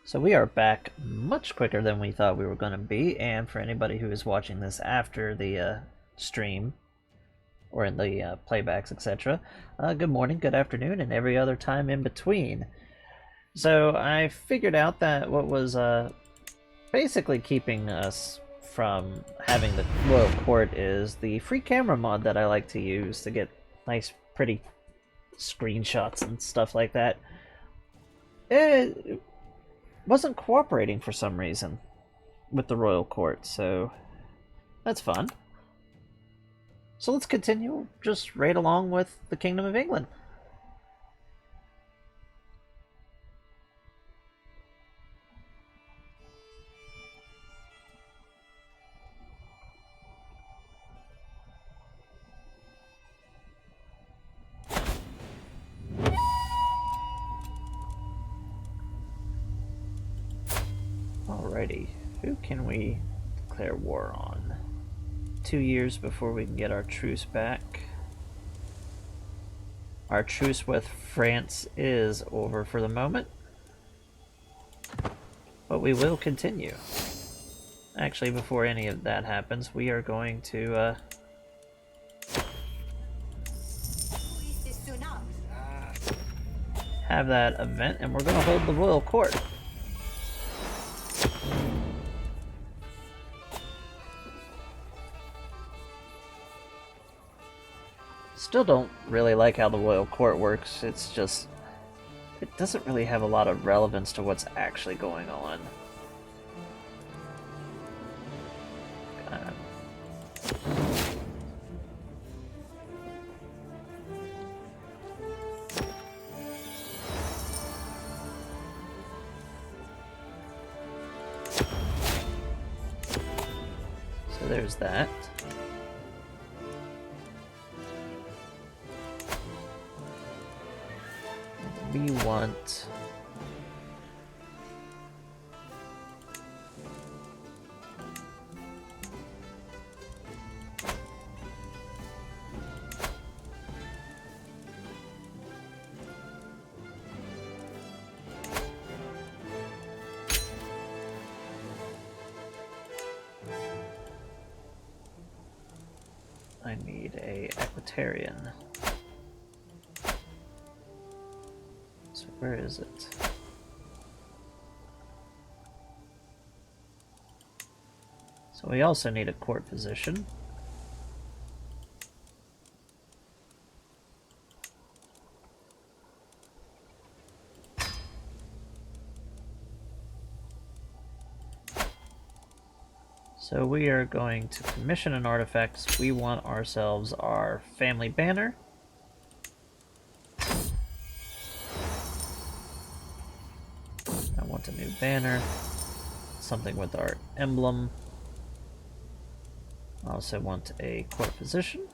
So we are back much quicker than we thought we were going to be, and for anybody who is watching this after the stream, or in the playbacks, etc., good morning, good afternoon, and every other time in between. So I figured out that what was basically keeping us from having the Royal Court is the free camera mod that I like to use to get nice, pretty screenshots and stuff like that. It wasn't cooperating for some reason with the Royal Court, so that's fun. So let's continue just right along with the Kingdom of England. Alrighty, who can we declare war on? 2 years before we can get our truce back. Our truce with France is over for the moment, but we will continue. Actually, before any of that happens, we are going to have that event, and we're going to hold the Royal Court. Still don't really like how the Royal Court works. It's just, it doesn't really have a lot of relevance to what's actually going on. So there's that. We want I need a Equitarian. So where is it? So we also need a court position. So we are going to commission an artifact. We want ourselves our family banner. I want a new banner. Something with our emblem. I also want a court position.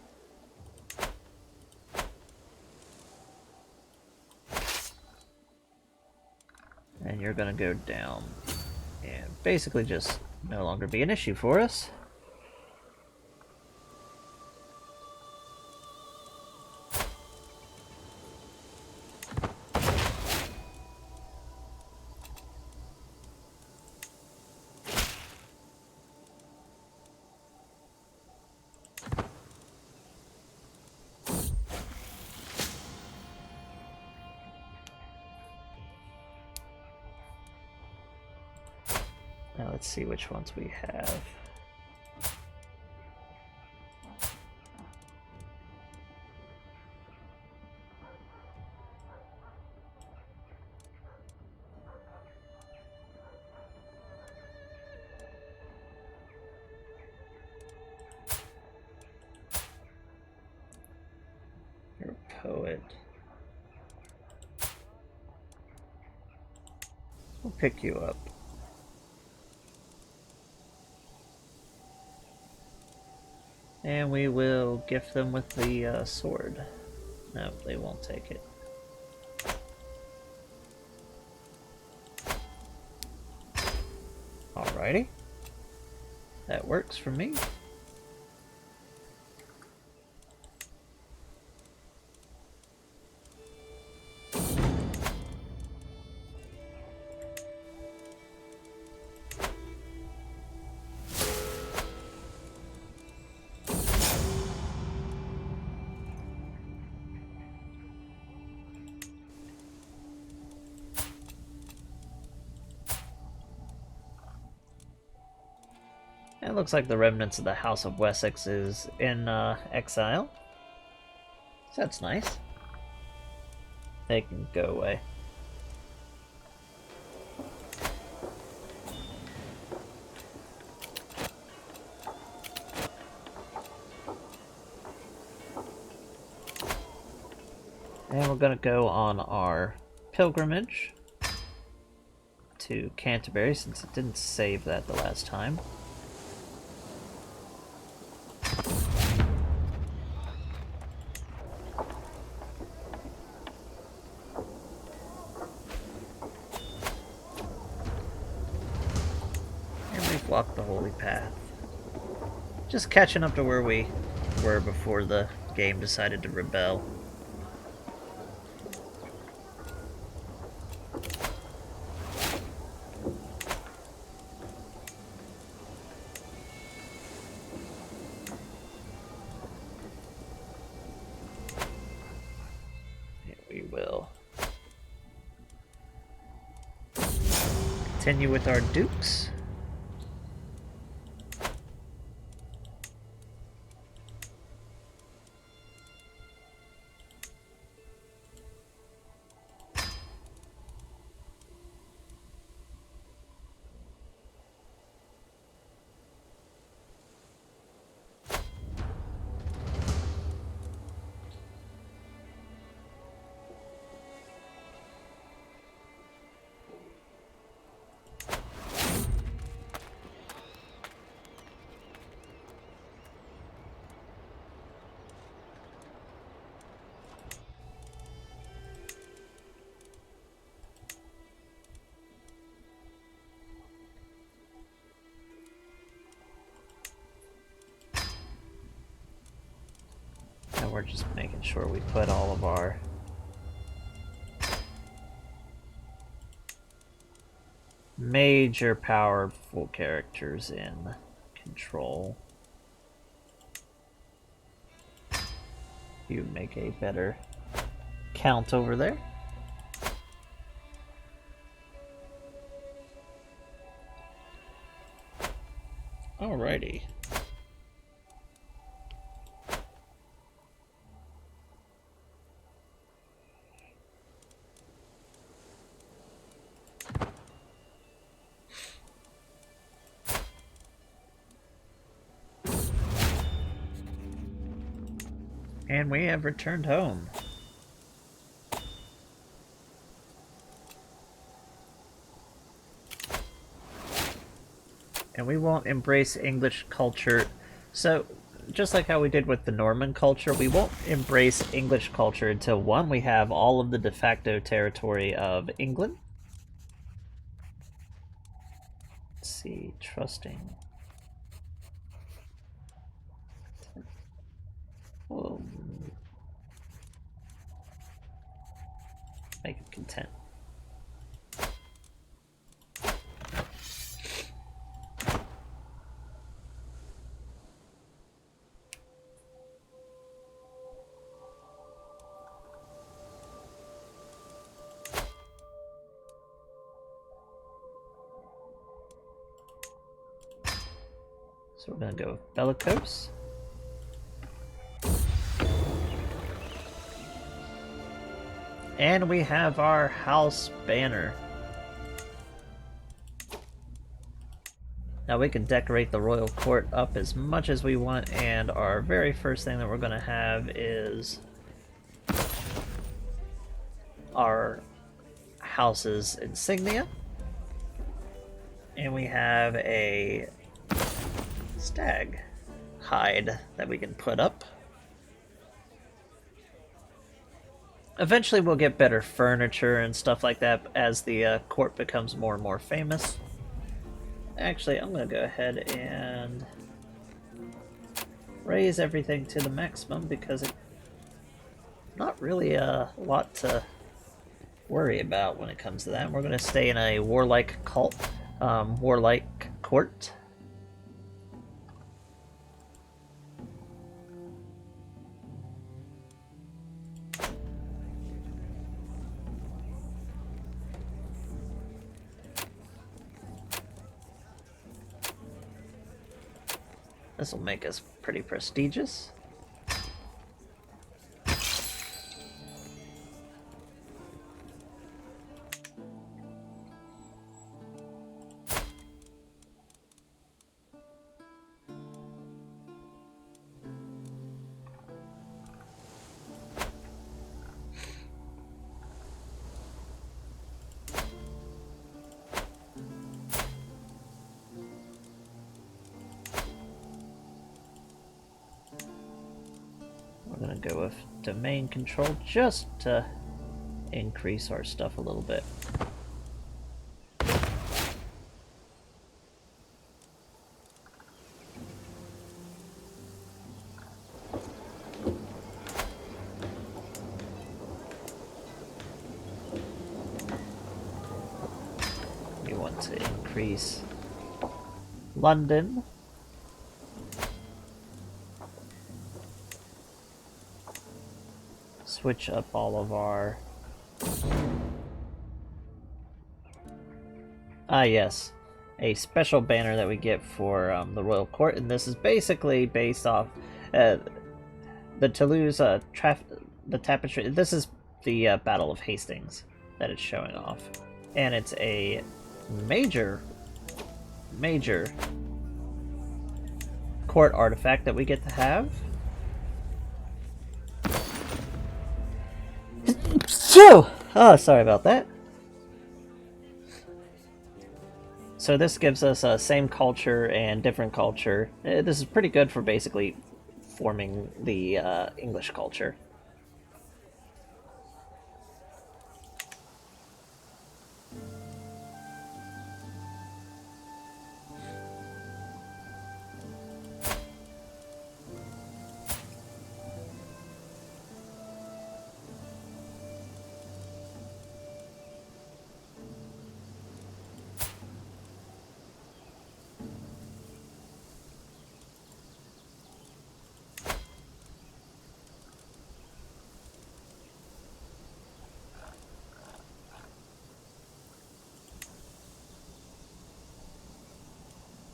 And you're going to go down and basically just no longer be an issue for us. Now let's see which ones we have. You're a poet. We'll pick you up. And we will gift them with the sword. No, they won't take it. Alrighty. That works for me. It looks like the remnants of the House of Wessex is in exile. So that's nice. They can go away. And we're going to go on our pilgrimage to Canterbury, since it didn't save that the last time. And we've walked the holy path. Just catching up to where we were before the game decided to rebel. We will continue with our dukes. We're just making sure we put all of our major powerful characters in control. You make a better count over there. Alrighty. And we have returned home. And we won't embrace English culture. So, just like how we did with the Norman culture, we won't embrace English culture until, one, we have all of the de facto territory of England. Let's see, trusting. We'll make it content. So we're going to go bellicose. And we have our house banner. Now we can decorate the royal court up as much as we want, and our very first thing that we're going to have is our house's insignia. And we have a stag hide that we can put up. Eventually we'll get better furniture and stuff like that as the court becomes more and more famous. Actually, I'm going to go ahead and raise everything to the maximum because it's not really a lot to worry about when it comes to that. We're going to stay in a warlike cult, warlike court. This will make us pretty prestigious. We're gonna go with domain control just to increase our stuff a little bit. We want to increase London. Switch up all of our... Ah, yes. A special banner that we get for the Royal Court, and this is basically based off the Toulouse the tapestry. This is the Battle of Hastings that it's showing off, and it's a major court artifact that we get to have. Oh, sorry about that. So this gives us same culture and different culture. This is pretty good for basically forming the English culture.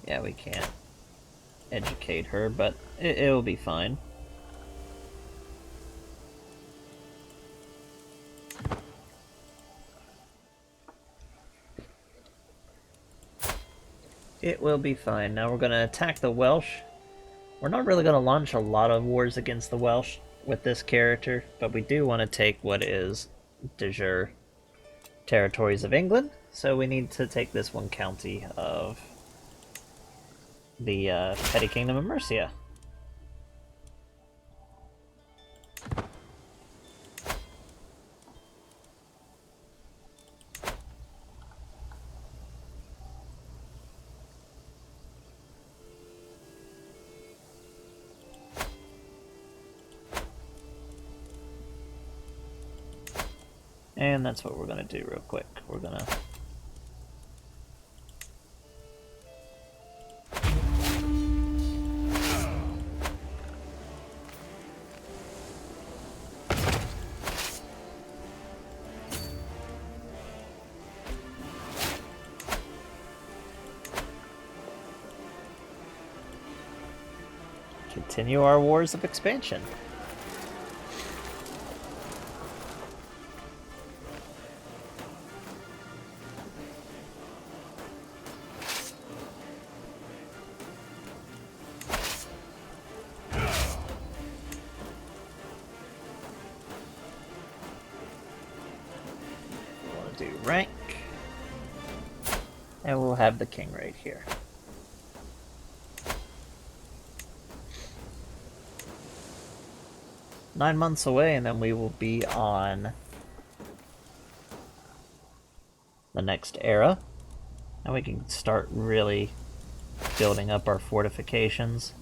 Yeah, we can't educate her, but it'll be fine. It will be fine. Now we're going to attack the Welsh. We're not really going to launch a lot of wars against the Welsh with this character, but we do want to take what is de jure territories of England, so we need to take this one county of the Petty Kingdom of Mercia. And that's what we're going to do real quick. We're going to... continue our wars of expansion. We'll do rank, and we'll have the king right here. "9 months away, and then we will be on the next era. And we can start really building up our fortifications.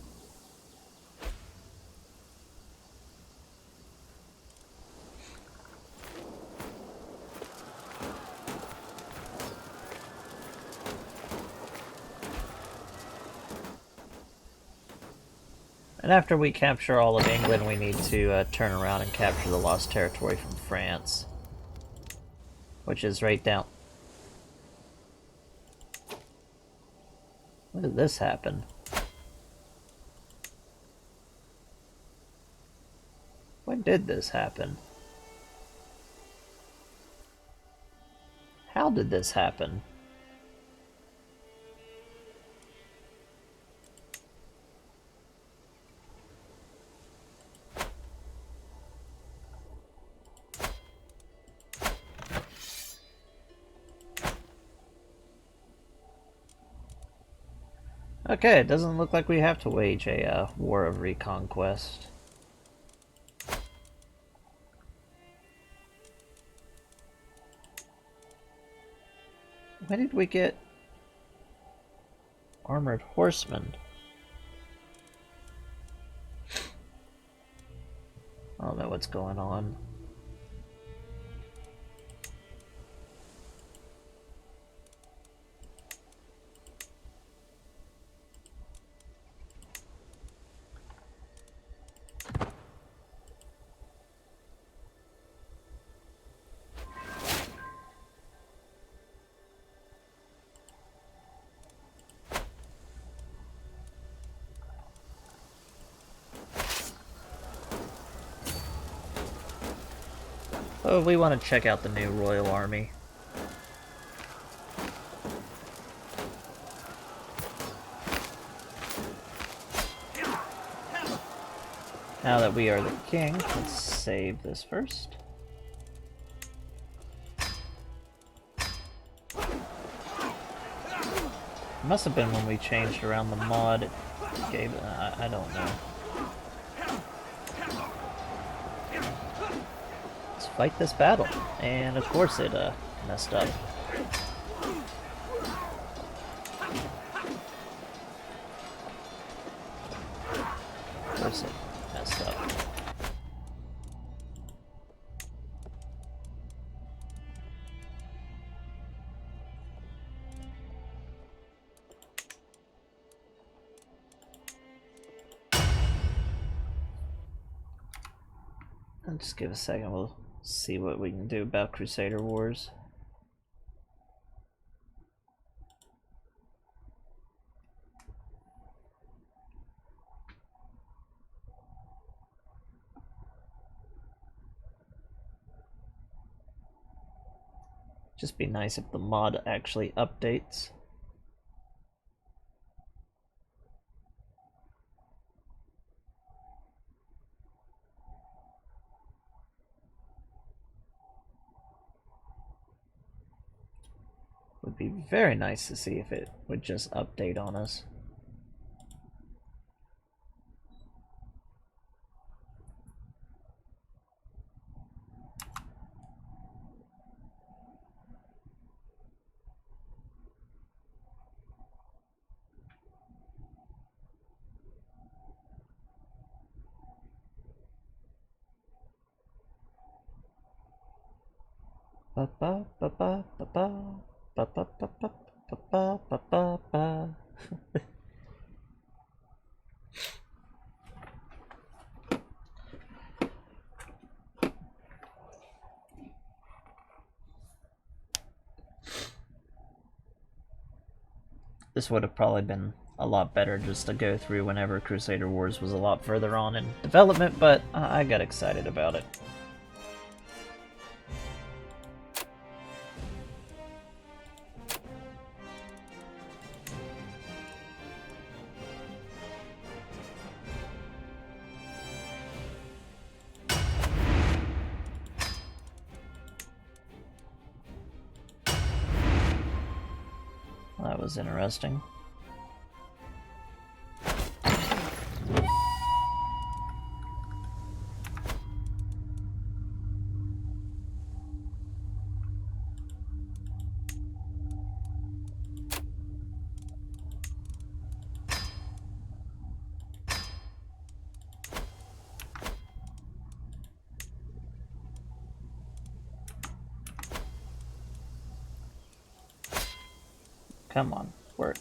And after we capture all of England, we need to turn around and capture the lost territory from France, which is right down. When did this happen? When did this happen? How did this happen? Okay, it doesn't look like we have to wage a war of reconquest. When did we get armored horsemen? I don't know what's going on. Oh, we want to check out the new Royal Army. Now that we are the king, let's save this first. It must have been when we changed around the mod it gave it, I don't know. Let's fight this battle. And of course it messed up. Of course it messed up. I'll just give a second, we'll see what we can do about Crusader Wars. Just be nice if the mod actually updates. Would be very nice to see if it would just update on us. Ba ba ba ba ba ba ba ba ba ba ba ba ba ba. This would have probably been a lot better just to go through whenever Crusader Wars was a lot further on in development, but I got excited about it. That was interesting. Come on, work.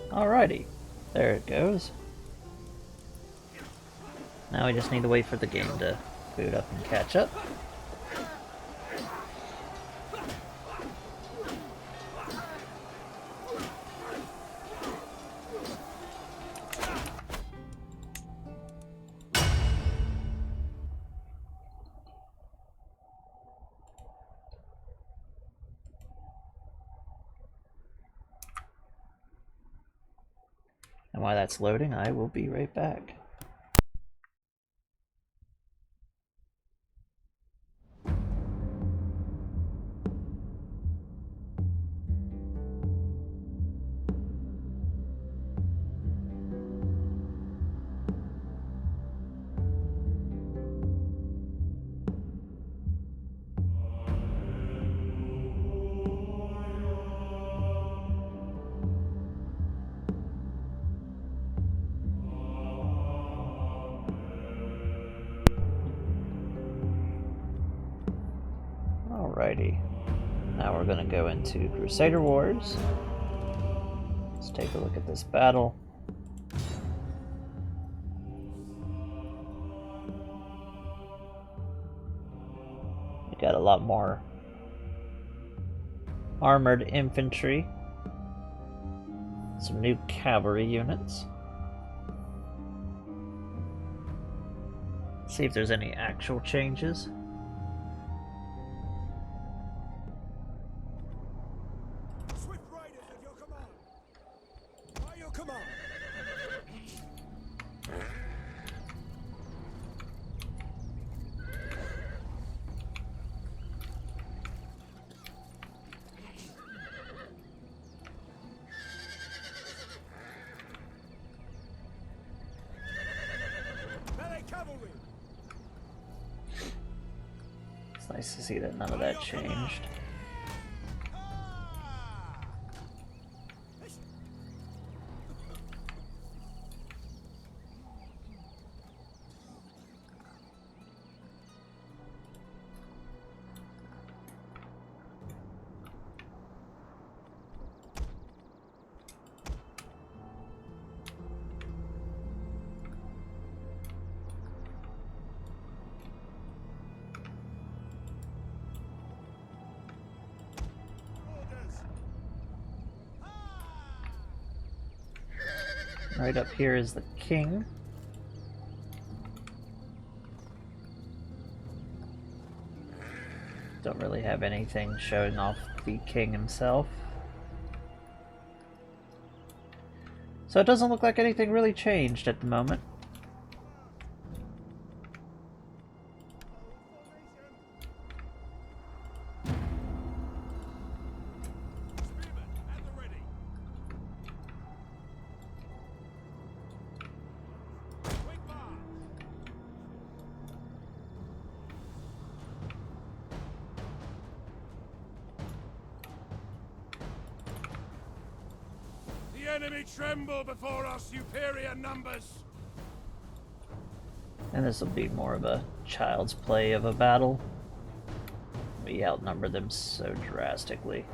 Alrighty, there it goes. Now we just need to wait for the game to boot up and catch up. And while that's loading, I will be right back. Alrighty, now we're going to go into Crusader Wars. Let's take a look at this battle. We got a lot more armored infantry, some new cavalry units. See if there's any actual changes. It's nice to see that none of that changed. Right up here is the king. Don't really have anything showing off the king himself. So it doesn't look like anything really changed at the moment. The enemy tremble before our superior numbers. And this will be more of a child's play of a battle. We outnumber them so drastically.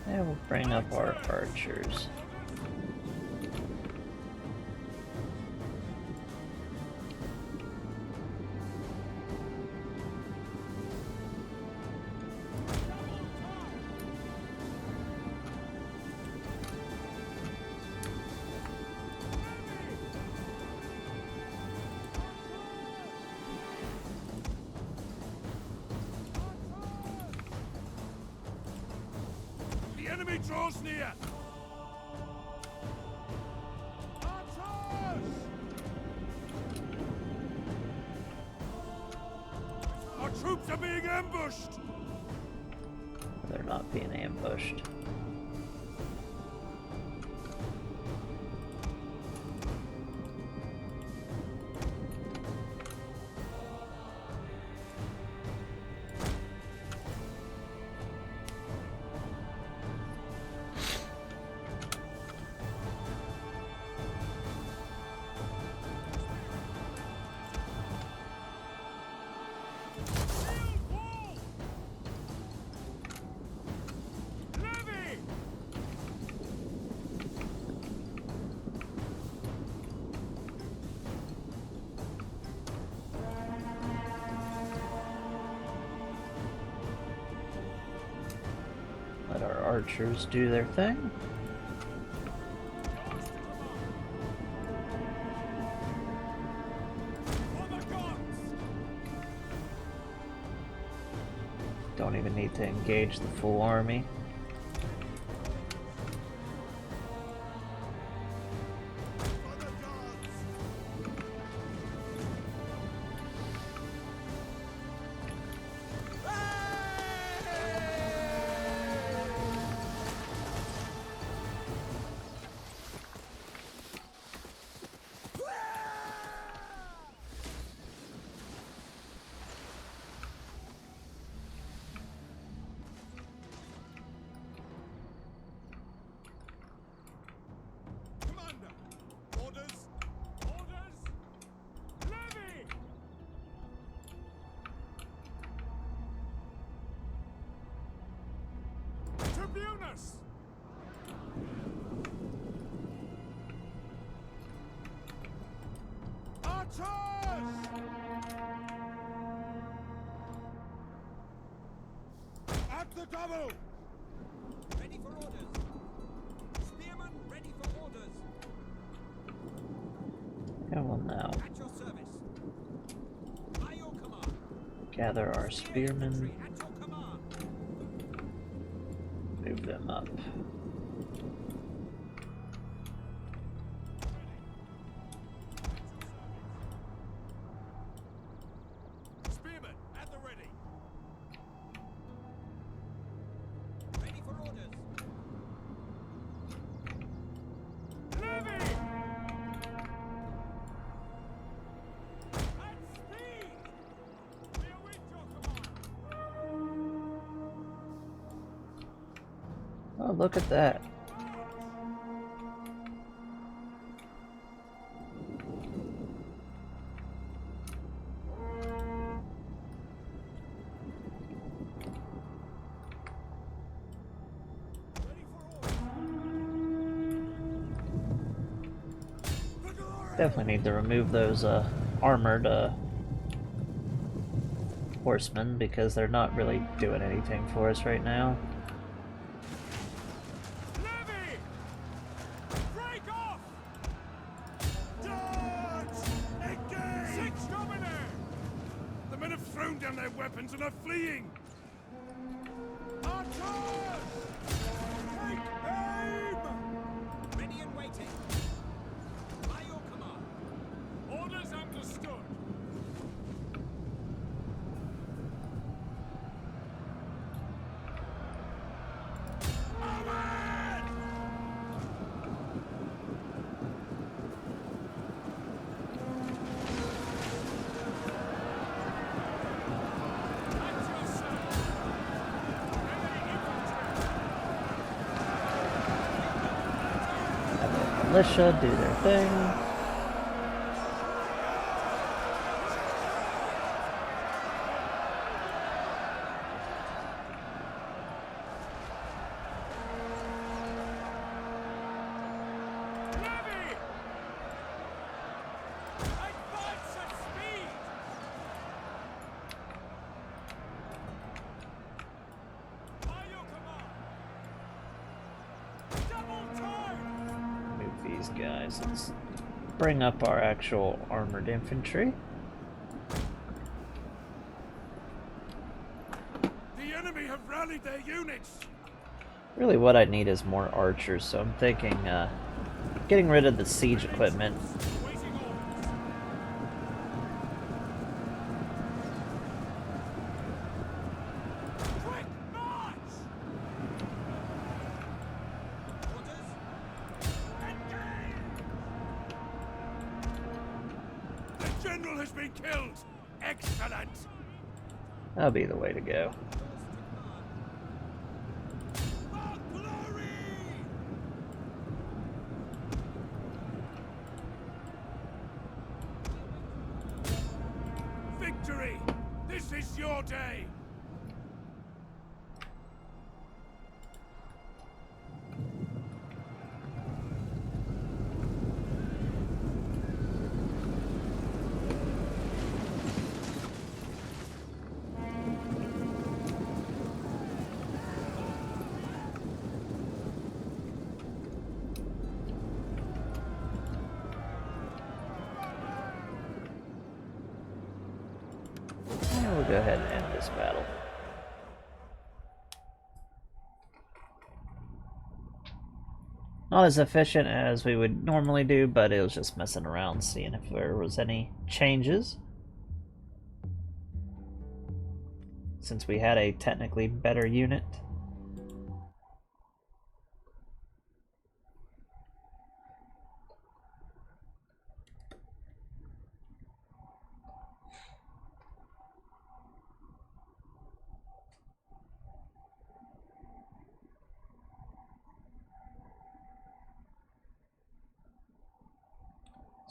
And we'll bring up our archers. The enemy draws near. Archers! Our troops are being ambushed. They're not being ambushed. archers do their thing. Don't even need to engage the full army. At the double! Ready for orders. Spearmen ready for orders. Come on now. At your service. By your command. Gather our spearmen. Infantry at your command. Move them up. Spearmen at the ready! Ready for orders. Levy! At speed! We await your command! Oh, look at that. Ready for orders! Definitely need to remove those armored horsemen because they're not really doing anything for us right now. Levy! Break off! Dodge! Engage! Six Dominer! The men have thrown down their weapons and are fleeing! Archers! Take aim! Ready and waiting. By your command. Orders understood! Militia do their thing. Levy! Advance at speed! By your command! Double time! Move these guys. Let's bring up our actual armored infantry. The enemy have rallied their units! Really what I need is more archers, so I'm thinking getting rid of the siege equipment. Waiting orders! Quick march! Orders. Engage! The general has been killed! Excellent! That'll be the way to go. For glory! Victory! This is your day! go ahead and end this battle. Not as efficient as we would normally do, but it was just messing around, seeing if there was any changes. Since we had a technically better unit.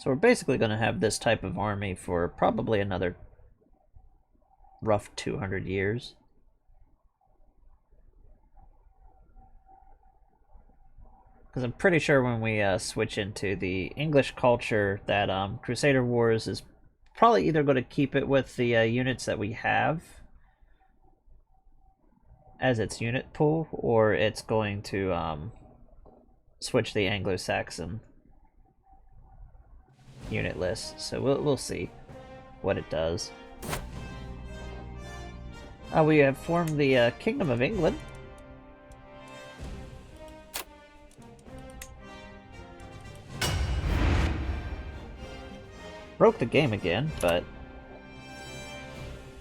So we're basically going to have this type of army for probably another rough 200 years. Because I'm pretty sure when we switch into the English culture that Crusader Wars is probably either going to keep it with the units that we have as its unit pool, or it's going to switch the Anglo-Saxon unit list. So we'll see what it does. We have formed the Kingdom of England. Broke the game again, but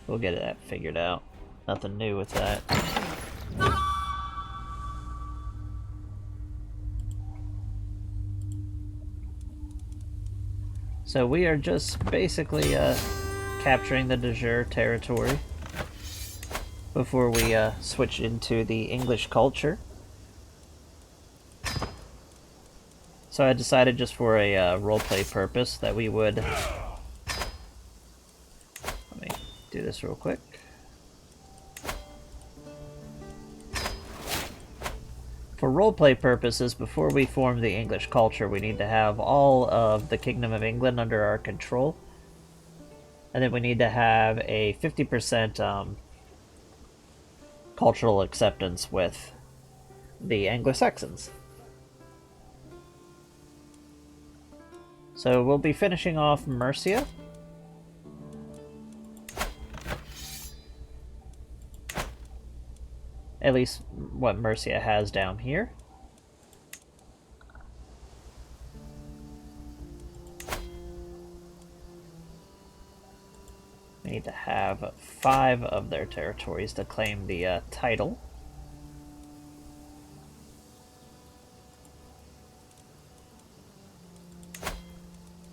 we'll get that figured out. Nothing new with that. So we are just basically capturing the de jure territory before we switch into the English culture. So I decided just for a roleplay purpose that we would... Let me do this real quick. For roleplay purposes, before we form the English culture, we need to have all of the Kingdom of England under our control. And then we need to have a 50% cultural acceptance with the Anglo-Saxons. So we'll be finishing off Mercia. At least what Mercia has down here. We need to have 5 of their territories to claim the title.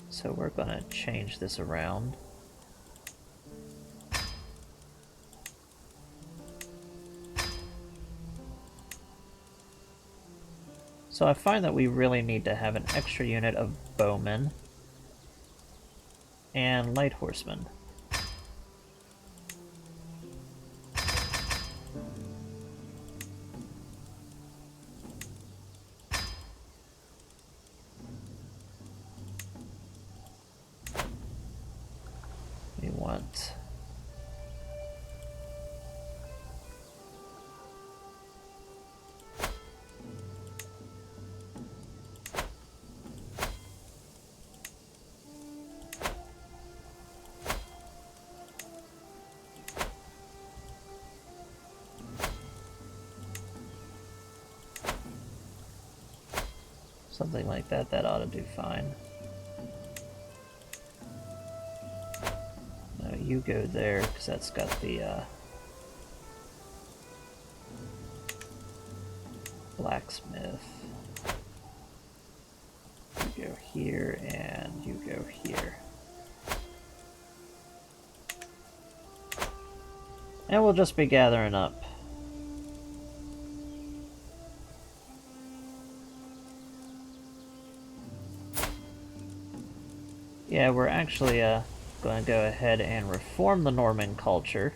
So we're going to change this around. So I find that we really need to have an extra unit of bowmen and light horsemen. We want something like that. That ought to do fine. No, you go there, because that's got the blacksmith. You go here, and you go here. And we'll just be gathering up. Yeah, we're actually going to go ahead and reform the Norman culture.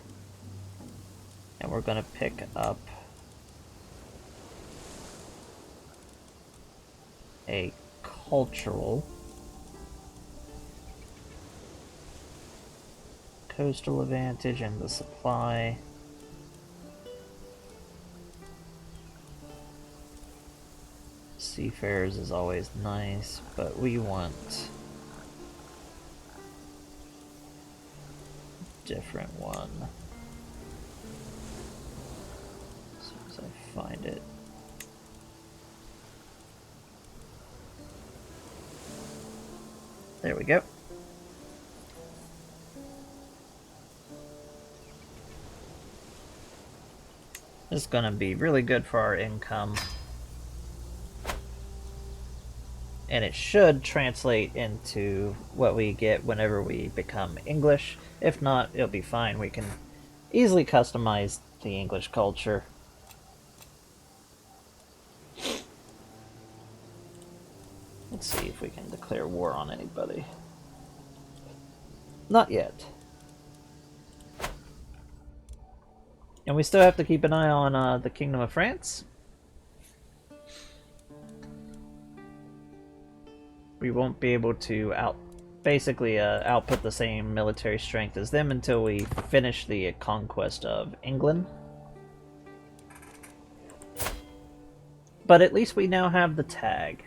And we're going to pick up a cultural coastal advantage and the supply. Seafarers is always nice, but we want different one. As soon as I find it. There we go. This is going to be really good for our income. And it should translate into what we get whenever we become English. If not, it'll be fine. We can easily customize the English culture. Let's see if we can declare war on anybody. Not yet. And we still have to keep an eye on the Kingdom of France. We won't be able to output the same military strength as them until we finish the conquest of England. But at least we now have the tag.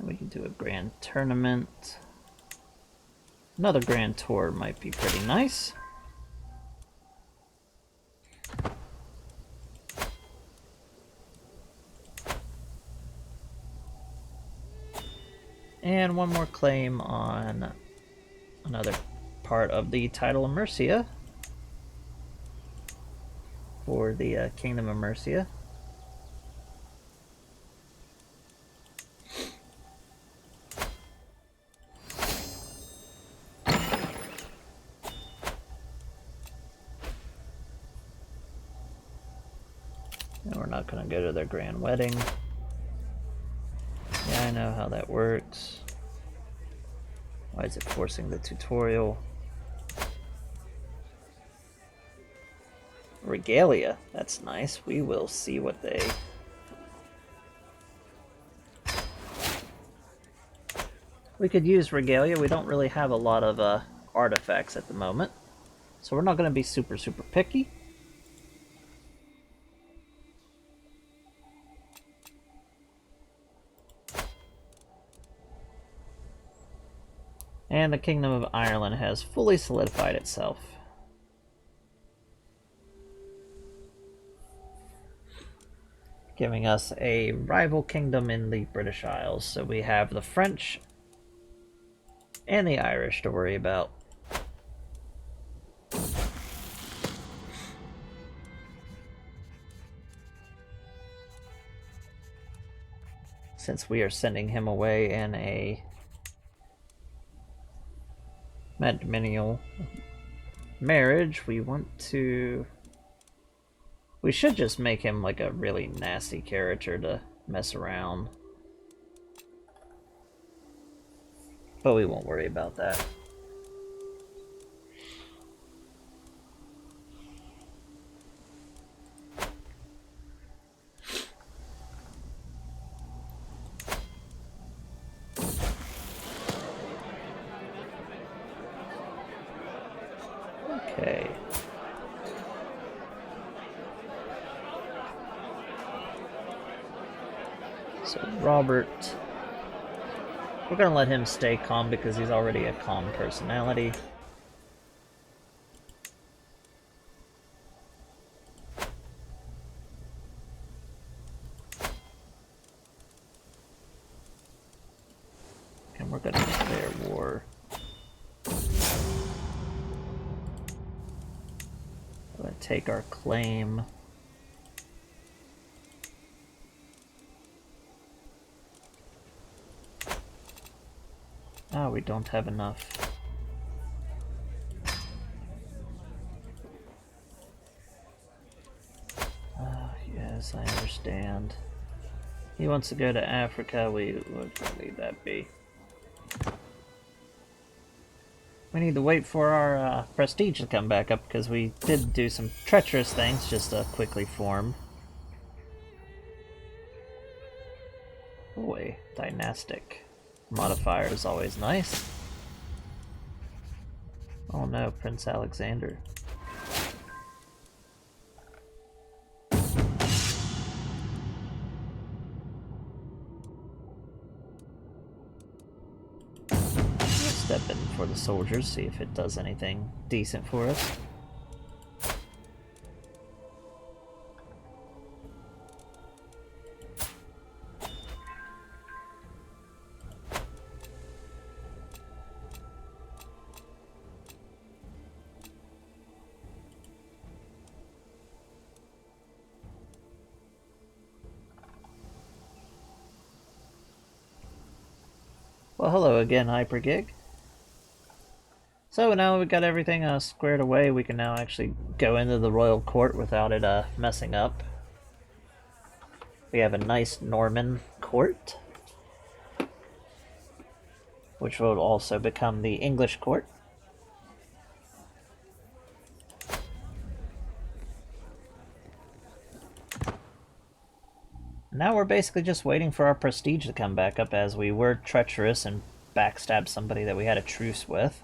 We can do a grand tournament. Another grand tour might be pretty nice. And one more claim on another part of the title of Mercia for the Kingdom of Mercia. And we're not going to go to their grand wedding. Yeah, I know how that works. Why is it forcing the tutorial? Regalia, that's nice. We will see what they... We could use regalia. We don't really have a lot of artifacts at the moment. So we're not going to be super picky. And the Kingdom of Ireland has fully solidified itself. Giving us a rival kingdom in the British Isles. So we have the French and the Irish to worry about. Since we are sending him away in a matrimonial marriage, we should just make him like a really nasty character to mess around. But we won't worry about that. Okay. So Robert, we're gonna let him stay calm because he's already a calm personality. And we're gonna declare war. We're gonna take our claim. Ah, we don't have enough. Yes, I understand. He wants to go to Africa, we're gonna leave that be. We need to wait for our prestige to come back up because we did do some treacherous things just to quickly form. boy, dynastic modifier is always nice. Oh no, Prince Alexander. Step in for the soldiers, see if it does anything decent for us. Well, hello again, Hypergig. So now we've got everything squared away, we can now actually go into the royal court without it messing up. We have a nice Norman court, which will also become the English court. Now we're basically just waiting for our prestige to come back up, as we were treacherous and backstabbed somebody that we had a truce with.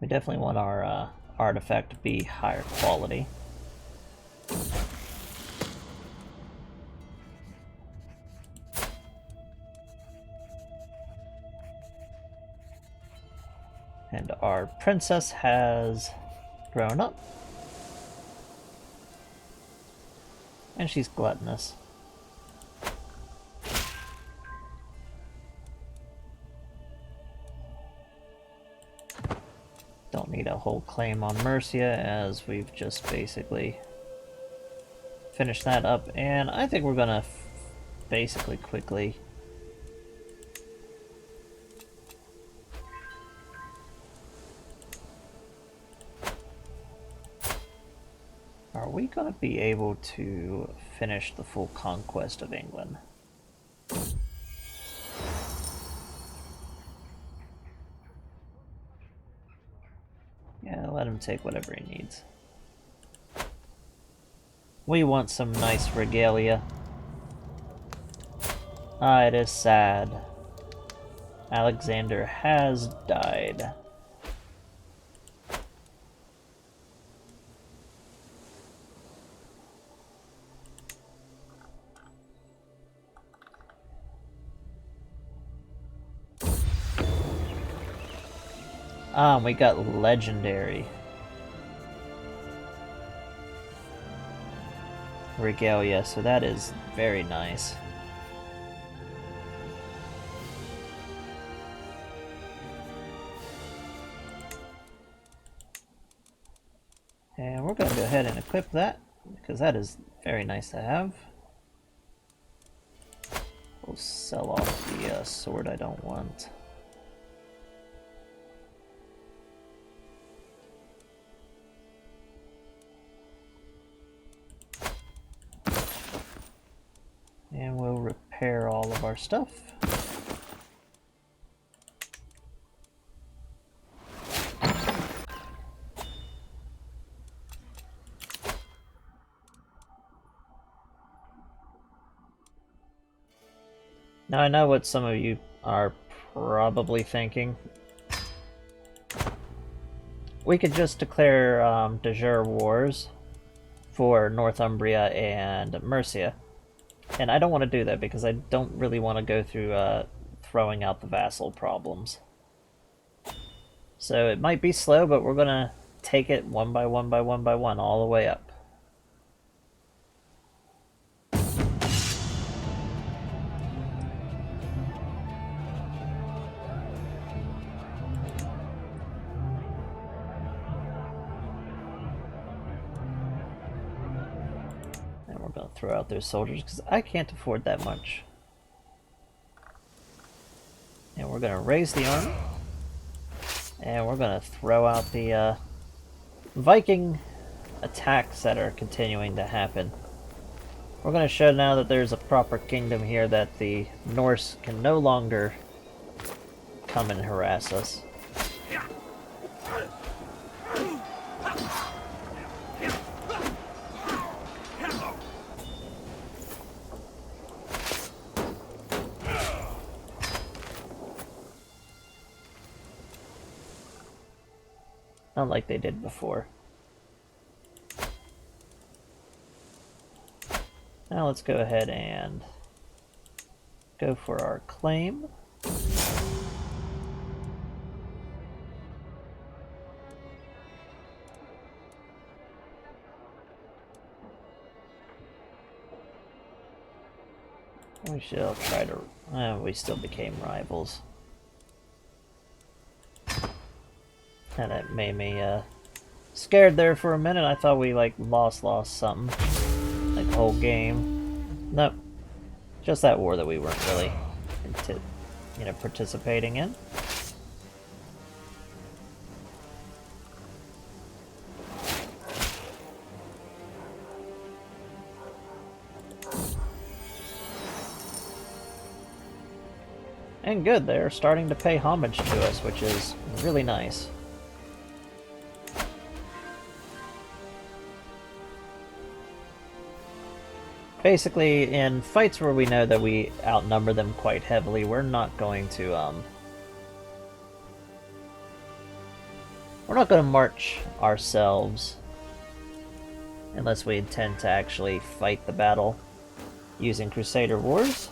We definitely want our artifact to be higher quality. And our princess has grown up. And she's gluttonous. Don't need a whole claim on Mercia, as we've just basically finished that up. And I think we're gonna basically quickly are we gonna be able to finish the full conquest of England? Yeah, let him take whatever he needs. We want some nice regalia. Ah, it is sad. Alexander has died. Ah, we got legendary regalia, so that is very nice. And we're going to go ahead and equip that, because that is very nice to have. We'll sell off the sword I don't want. And we'll repair all of our stuff. Now I know what some of you are probably thinking. We could just declare de jure wars for Northumbria and Mercia. And I don't want to do that because I don't really want to go through throwing out the vassal problems. So it might be slow, but we're going to take it one by one by one by one all the way up. Throw out those soldiers because I can't afford that much. And we're going to raise the army. And we're gonna throw out the Viking attacks that are continuing to happen. We're gonna show now that there's a proper kingdom here, that the Norse can no longer come and harass us. Not like they did before. Now let's go ahead and go for our claim. We shall try to... we still became rivals. And that made me scared there for a minute. I thought we like lost something. Like the whole game. Nope. Just that war that we weren't really participating in. And good, they're starting to pay homage to us, which is really nice. Basically, in fights where we know that we outnumber them quite heavily, we're not going to march ourselves unless we intend to actually fight the battle using Crusader Wars.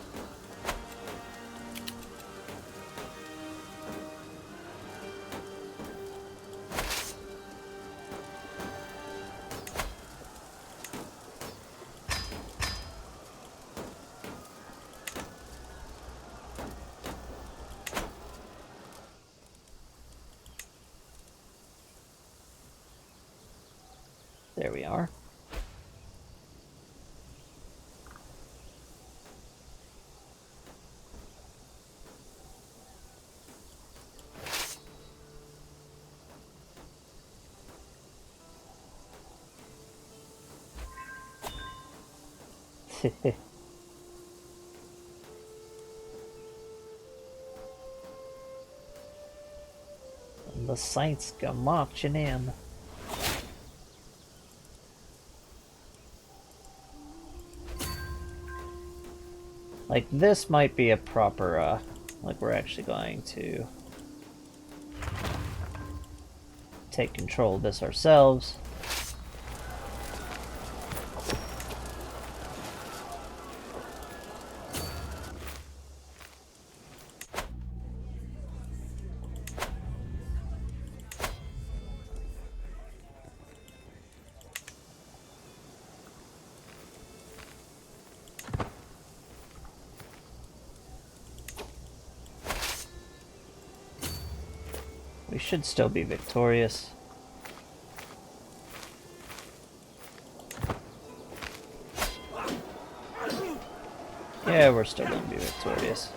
There we are. And the Saints go marching in. Like, this might be a proper, like, we're actually going to take control of this ourselves. We should still be victorious. Yeah, we're still going to be victorious.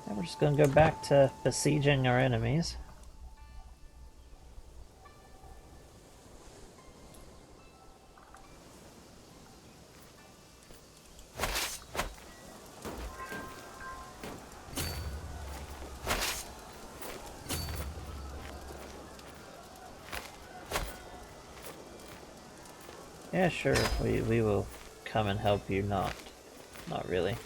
And we're just going to go back to besieging our enemies. Yeah, sure. We will come and help you. Not really.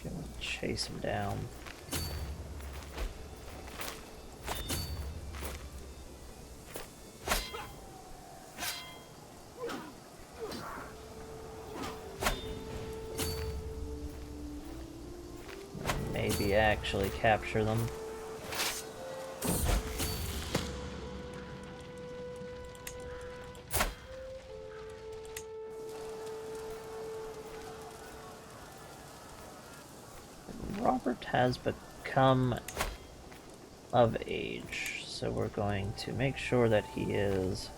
Gonna chase him down. maybe actually capture them. Robert has become of age, so we're going to make sure that he is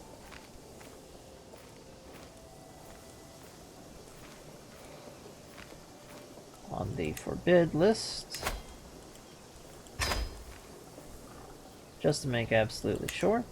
on the forbid list, just to make absolutely sure.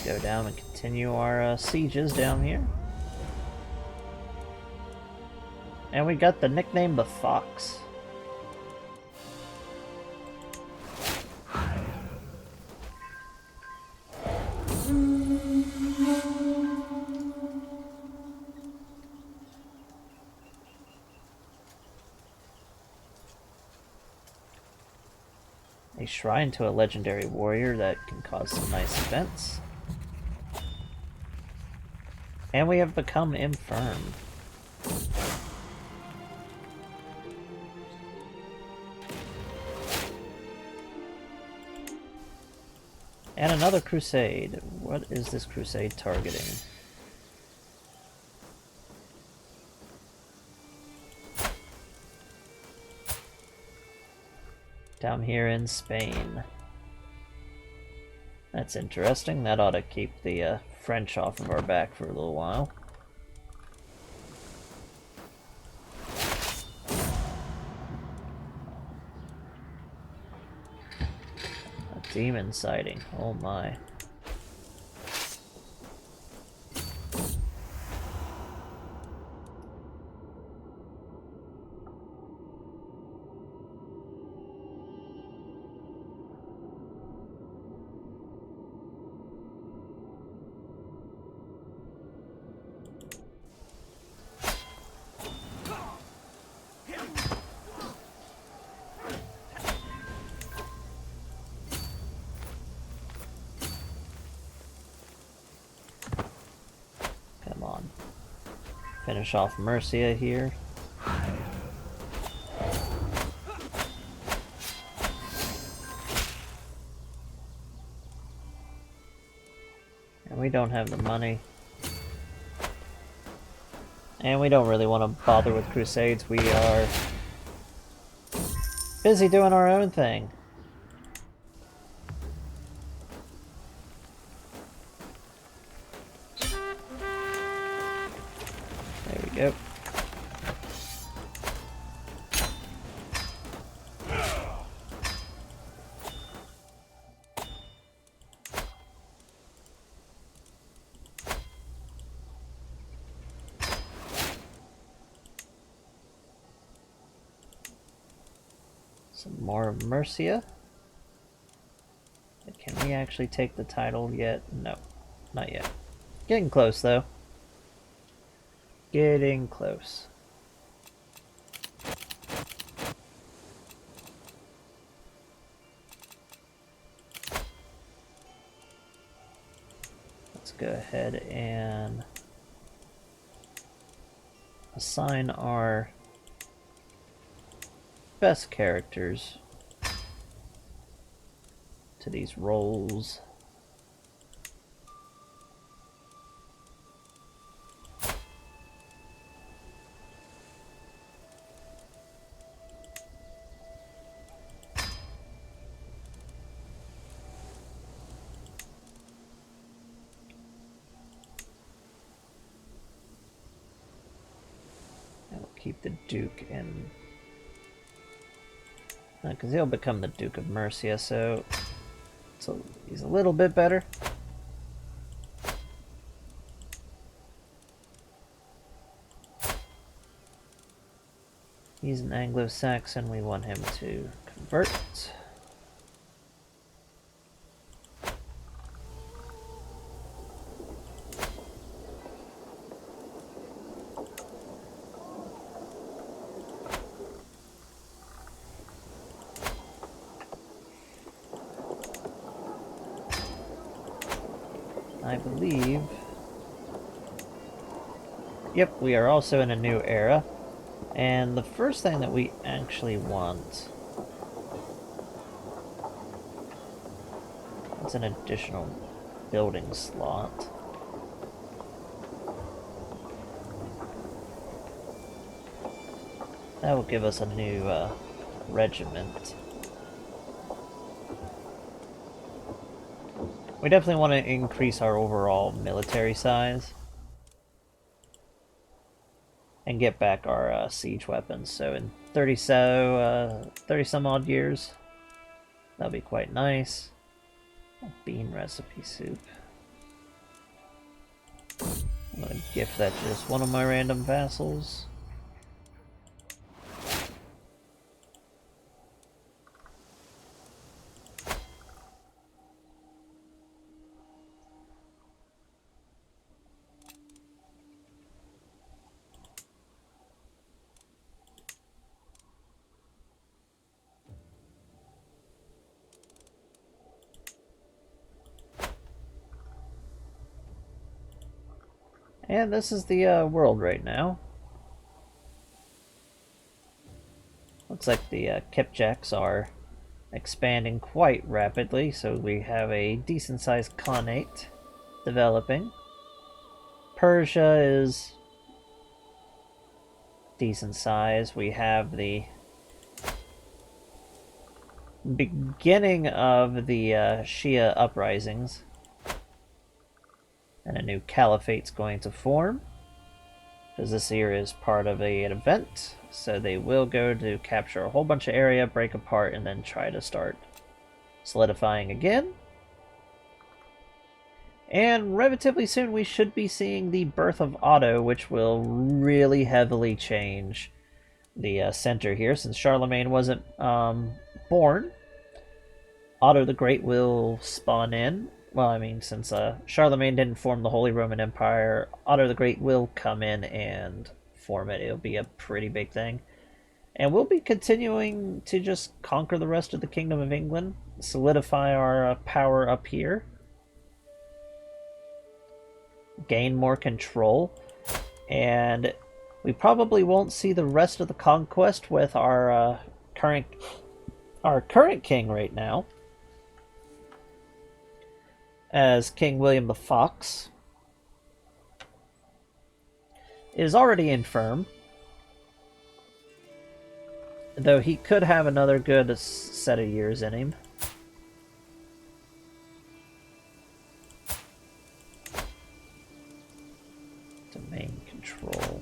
Go down and continue our sieges down here. And we got the nickname the Fox. A shrine to a legendary warrior that can cause some nice events. And we have become infirm. And another crusade. What is this crusade targeting? Down here in Spain. That's interesting. That ought to keep the French off of our back for a little while. A demon sighting. Oh my. Finish off Murcia here. And we don't have the money. And we don't really want to bother with crusades. We are busy doing our own thing. Yep. Some more Murcia. Can we actually take the title yet? No, not yet. Getting close though. Getting close. Let's go ahead and assign our best characters to these roles. Keep the Duke in, because he'll become the Duke of Murcia, so he's a little bit better. He's an Anglo-Saxon, we want him to convert. I believe... Yep, we are also in a new era. And the first thing that we actually want... is an additional building slot. That will give us a new regiment. We definitely want to increase our overall military size. And get back our siege weapons. So in 30 some odd years, that'll be quite nice. Bean recipe soup. I'm gonna gift that to just one of my random vassals. And this is the world right now. Looks like the Kipchaks are expanding quite rapidly, so we have a decent-sized Khanate developing. Persia is decent size. We have the beginning of the Shia uprisings. And a new caliphate's going to form. Because this here is part of an event. So they will go to capture a whole bunch of area, break apart, and then try to start solidifying again. And relatively soon we should be seeing the birth of Otto, which will really heavily change the center here. Since Charlemagne wasn't born, Otto the Great will spawn in. Well, I mean, since Charlemagne didn't form the Holy Roman Empire, Otto the Great will come in and form it. It'll be a pretty big thing. And we'll be continuing to just conquer the rest of the Kingdom of England, solidify our power up here, gain more control, and we probably won't see the rest of the conquest with our current king right now, as King William the Fox is already infirm, though he could have another good set of years in him. Domain control.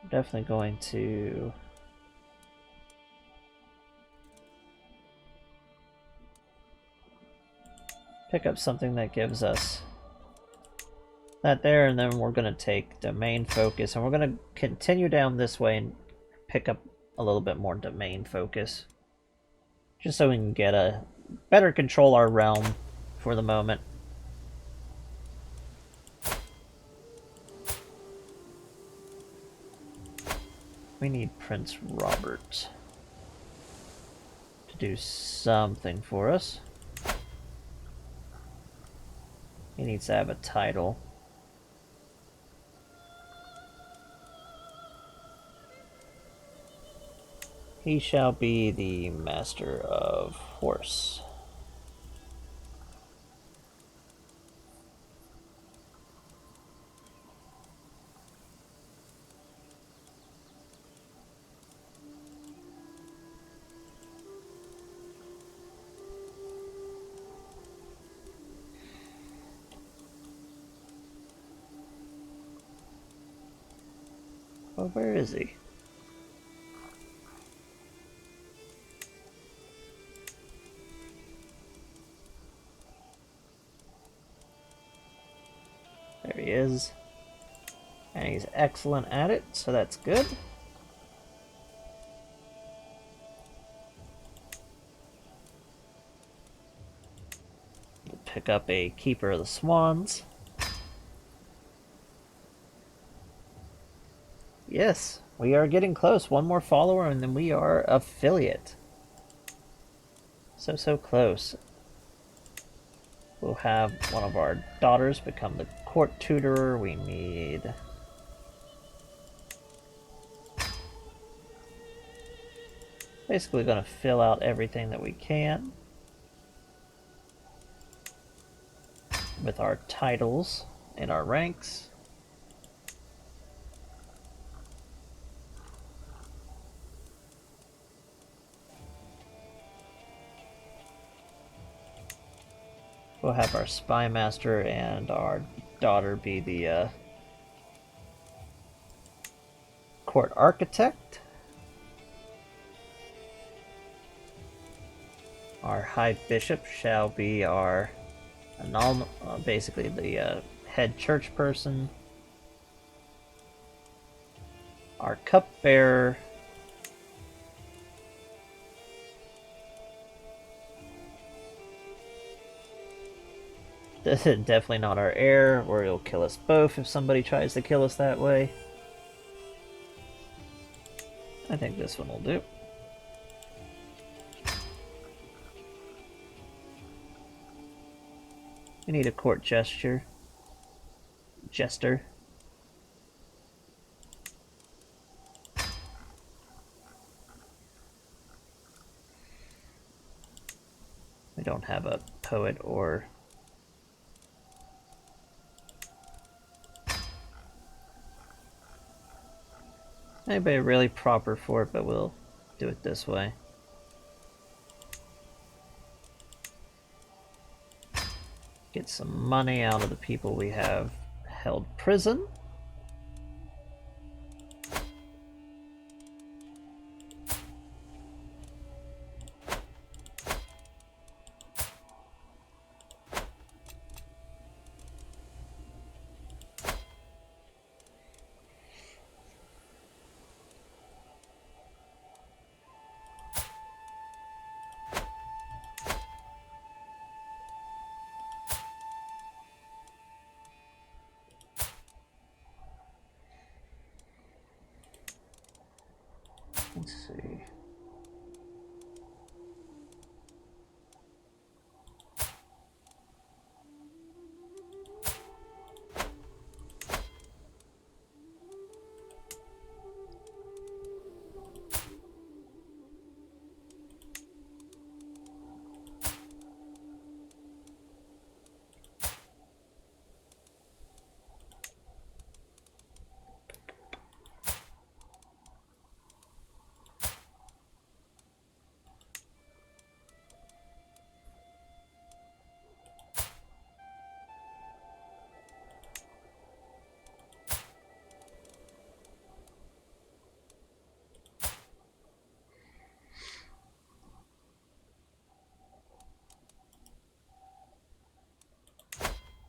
I'm definitely going to pick up something that gives us that there, and then we're going to take domain focus, and we're going to continue down this way and pick up a little bit more domain focus, just so we can get a better control our realm for the moment. We need Prince Robert to do something for us. He needs to have a title. He shall be the Master of Horse. Well, where is he? There he is. And he's excellent at it, so that's good. We'll pick up a Keeper of the Swans. Yes, we are getting close. One more follower and then we are affiliate. So close. We'll have one of our daughters become the court tutor. We need... basically going to fill out everything that we can with our titles and our ranks. We'll have our spy master and our daughter be the court architect. Our high bishop shall be our basically the head church person. Our cupbearer. This is definitely not our heir, or he'll kill us both if somebody tries to kill us that way. I think this one will do. We need a court jester. We don't have a poet or... anybody really proper for it, but we'll do it this way. Get some money out of the people we have held prison. Let's see.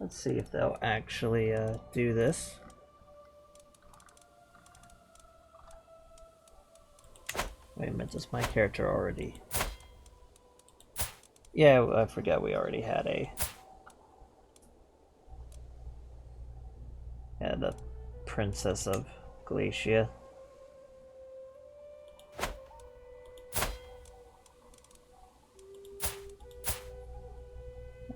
Let's see if they'll actually do this. Wait a minute, does my character already... yeah, I forgot we already had a... yeah, the Princess of Galicia.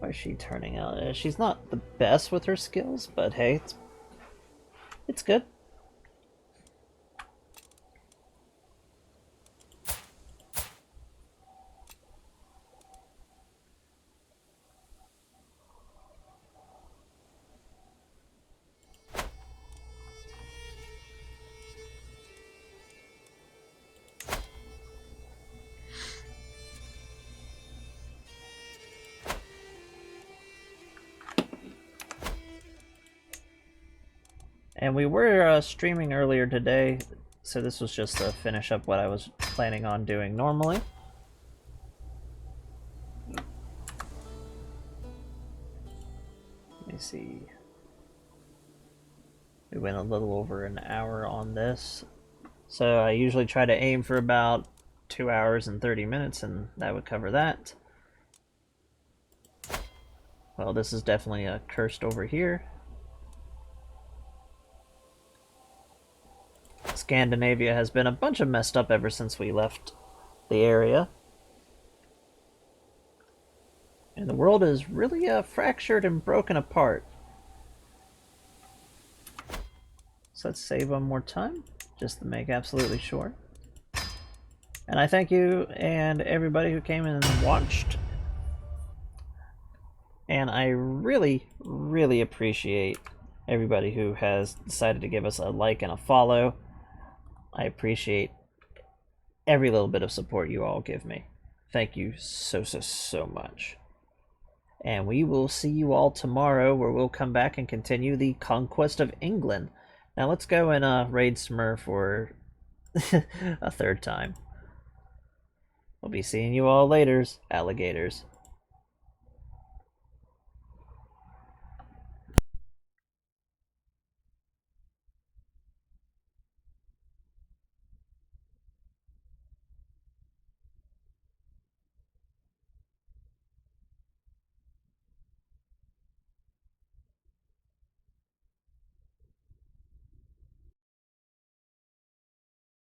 Why is she turning out? She's not the best with her skills, but hey, it's good. And we were streaming earlier today, so this was just to finish up what I was planning on doing normally. Let me see. We went a little over an hour on this. So I usually try to aim for about 2 hours and 30 minutes, and that would cover that. Well, this is definitely cursed over here. Let's Scandinavia has been a bunch of messed up ever since we left the area. And the world is really fractured and broken apart. So let's save one more time, just to make absolutely sure. And I thank you and everybody who came and watched. And I really, really appreciate everybody who has decided to give us a like and a follow. I appreciate every little bit of support you all give me. Thank you so, so, so much. And we will see you all tomorrow, where we'll come back and continue the conquest of England. Now let's go and raid Smurf for a third time. We'll be seeing you all later, alligators.